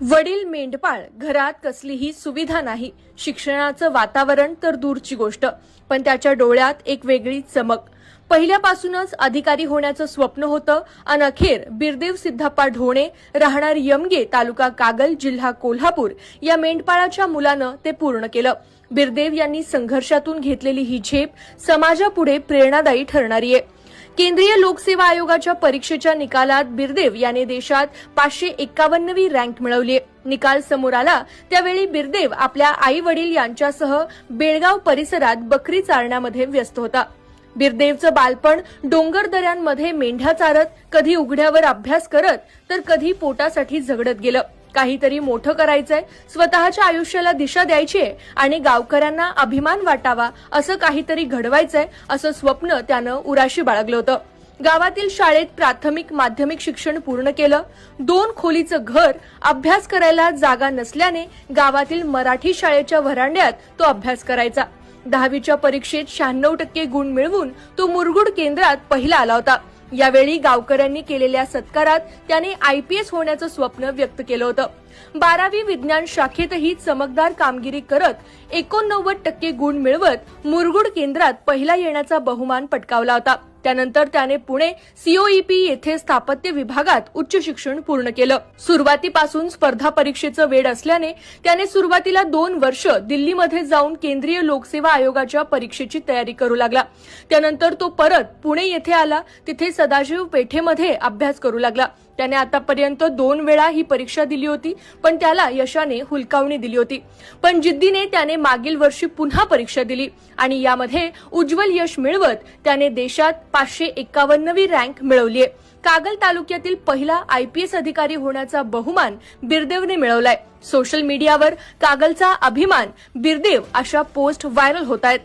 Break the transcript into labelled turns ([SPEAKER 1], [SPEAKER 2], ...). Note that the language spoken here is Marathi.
[SPEAKER 1] वडील मेंढपाळ, घरात कसलीही सुविधा नाही, शिक्षणाचं वातावरण तर दूरची गोष्ट, पण त्याच्या डोळ्यात एक वेगळी चमक. पहिल्यापासूनच अधिकारी होण्याचं स्वप्न होतं आणि अखेर बिरदेव सिद्धप्पा ढोणे, राहणार यमगे, तालुका कागल, जिल्हा कोल्हापूर या मेंढपाळाच्या मुलानं ते पूर्ण केलं. बिरदेव यांनी संघर्षातून घेतलेली ही झेप समाजापुढे प्रेरणादायी ठरणारी आहे. केंद्रीय लोकसेवा आयोगाच्या परीक्षेच्या निकालात बिरदेव याने देशात 551वी रँक मिळवली. निकाल समोर आला त्यावेळी बिरदेव आपल्या आई वडील यांच्यासह बेळगाव परिसरात बकरी चारण्यामध्ये व्यस्त होता. बिरदेवचं बालपण डोंगर दऱ्यांमध्ये मेंढ्या चारत, कधी उघड्यावर अभ्यास करत तर कधी पोटासाठी झगडत गेलं. काहीतरी मोठं करायचंय, स्वतःच्या आयुष्याला दिशा द्यायची आणि गावकऱ्यांना अभिमान वाटावा असं काहीतरी घडवायचंय असं स्वप्न त्यानं उराशी बाळगलं होतं. गावातील शाळेत प्राथमिक माध्यमिक शिक्षण पूर्ण केलं. 2 खोलीचं घर, अभ्यास करायला जागा नसल्याने गावातील मराठी शाळेच्या व्हरांड्यात तो अभ्यास करायचा. 10वीच्या परीक्षेत 96% गुण मिळवून तो मुरगुड केंद्रात पहिला आला होता. यावेळी गावकऱ्यांनी केलेल्या सत्कारात त्याने IPS होण्याचं स्वप्न व्यक्त केलं होतं. 12वी विज्ञान शाखेतही चमकदार कामगिरी करत 89% गुण मिळवत मुरगुड केंद्रात पहिला येण्याचा बहुमान पटकावला होता. त्यानंतर त्याने पुणे COEP येथे स्थापत्य विभागात उच्च शिक्षण पूर्ण केलं. सुरुवातीपासून स्पर्धा परीक्षेचं वेड असल्याने त्याने सुरुवातीला 2 वर्ष दिल्लीमध्ये जाऊन केंद्रीय लोकसेवा आयोगाच्या परीक्षेची तयारी करू लागला. त्यानंतर तो परत पुणे येथे आला. तिथे सदाशिव पेठेमध्ये अभ्यास करू लागला. त्याने आतापर्यंत 2 वेळा ही परीक्षा दिली होती, पण त्याला यशाने हुलकावणी दिली होती. पण जिद्दीने त्याने मागील वर्षी पुन्हा परीक्षा दिली आणि यामध्ये उज्ज्वल यश मिळवत त्याने देशात 551वी रँक मिळवलीय. कागल तालुक्यातील पहिला IPS अधिकारी होण्याचा बहुमान बिरदेवने मिळवलाय. सोशल मीडियावर कागलचा अभिमान, बिरदेव अशा पोस्ट व्हायरल होत आहेत.